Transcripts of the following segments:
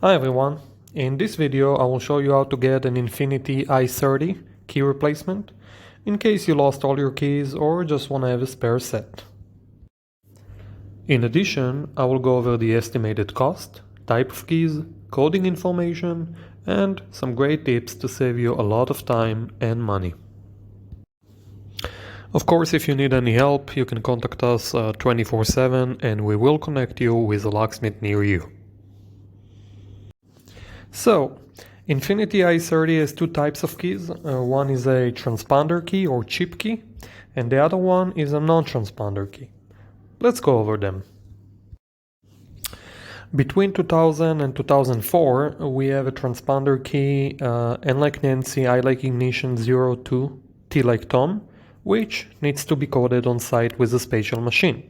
Hi everyone, in this video I will show you how to get an Infiniti I30 key replacement in case you lost all your keys or just want to have a spare set. In addition, I will go over the estimated cost, type of keys, coding information, and some great tips to save you a lot of time and money. Of course, if you need any help, you can contact us 24/7 and we will connect you with a locksmith near you. So, Infiniti I30 has two types of keys. One is a transponder key or chip key, and the other one is a non-transponder key. Let's go over them. Between 2000 and 2004, we have a transponder key N like Nancy, I like Ignition 02, T like Tom, which needs to be coded on site with a special machine.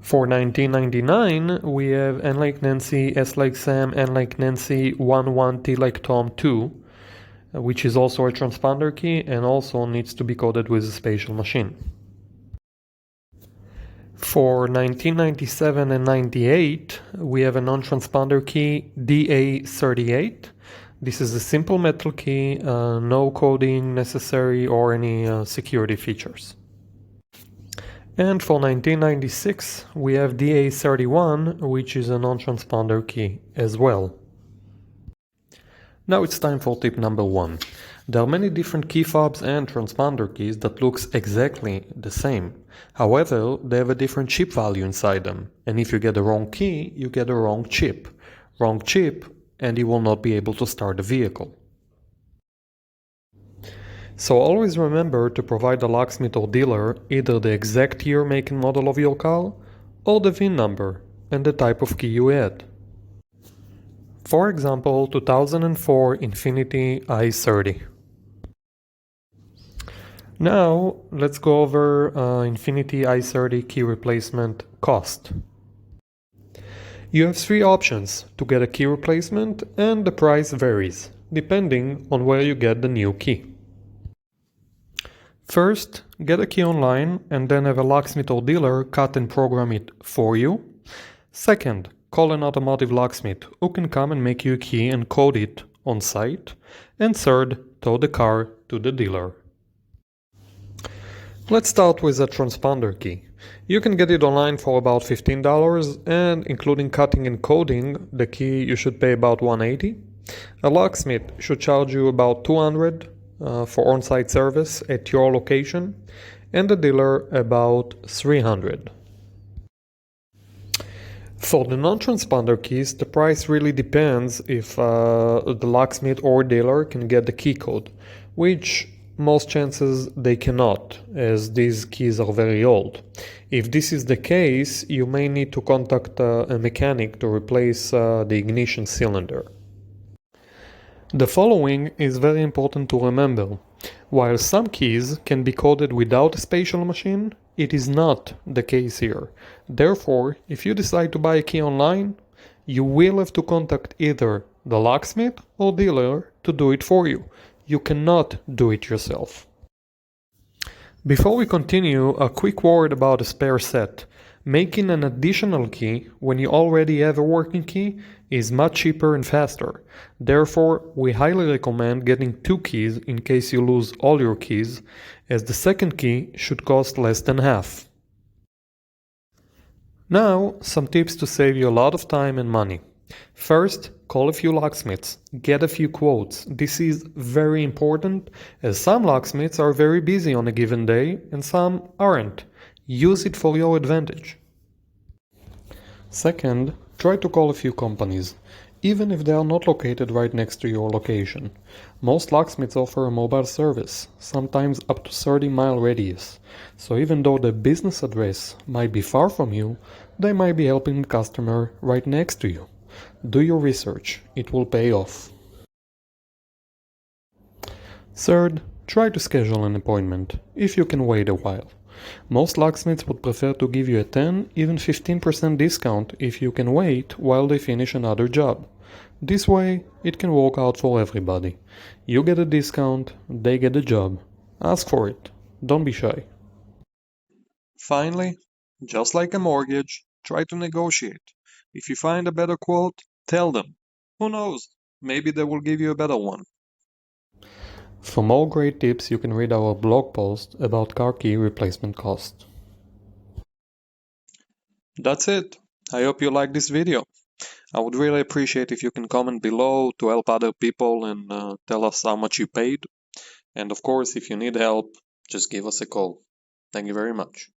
For 1999, we have N like Nancy, S like Sam, N like Nancy, 11, T like Tom 2, which is also a transponder key and also needs to be coded with a special machine. For 1997 and 98, we have a non-transponder key DA38. This is a simple metal key, no coding necessary or any security features. And for 1996, we have DA31, which is a non-transponder key as well. Now it's time for tip number 1. There are many different key fobs and transponder keys that looks exactly the same. However, they have a different chip value inside them. And if you get the wrong key, you get the wrong chip. Wrong chip, and you will not be able to start the vehicle. So always remember to provide the locksmith or dealer either the exact year, make and model of your car or the VIN number and the type of key you had. For example, 2004 Infiniti I30. Now let's go over Infiniti I30 key replacement cost. You have three options to get a key replacement and the price varies depending on where you get the new key. First, get a key online and then have a locksmith or dealer cut and program it for you. Second, call an automotive locksmith who can come and make you a key and code it on site. And third, tow the car to the dealer. Let's start with a transponder key. You can get it online for about $15 and including cutting and coding, the key you should pay about $180. A locksmith should charge you about $200 for on-site service at your location, and the dealer about $300. For the non-transponder keys, the price really depends if the locksmith or dealer can get the key code, which most chances they cannot, as these keys are very old. If this is the case, you may need to contact a mechanic to replace the ignition cylinder. The following is very important to remember. While some keys can be coded without a special machine, it is not the case here. Therefore, if you decide to buy a key online, you will have to contact either the locksmith or dealer to do it for you. You cannot do it yourself. Before we continue, a quick word about a spare set. Making an additional key when you already have a working key is much cheaper and faster. Therefore, we highly recommend getting two keys in case you lose all your keys, as the second key should cost less than half. Now, some tips to save you a lot of time and money. First, call a few locksmiths, get a few quotes. This is very important, as some locksmiths are very busy on a given day and some aren't. Use it for your advantage. Second, try to call a few companies, even if they are not located right next to your location. Most locksmiths offer a mobile service, sometimes up to 30-mile radius. So even though the business address might be far from you, they might be helping the customer right next to you. Do your research, it will pay off. Third, try to schedule an appointment, if you can wait a while. Most locksmiths would prefer to give you a 10, even 15% discount if you can wait while they finish another job. This way, it can work out for everybody. You get a discount, they get a job. Ask for it. Don't be shy. Finally, just like a mortgage, try to negotiate. If you find a better quote, tell them. Who knows? Maybe they will give you a better one. For more great tips, you can read our blog post about car key replacement cost. That's it. I hope you like this video. I would really appreciate if you can comment below to help other people and tell us how much you paid. And of course, if you need help, just give us a call. Thank you very much.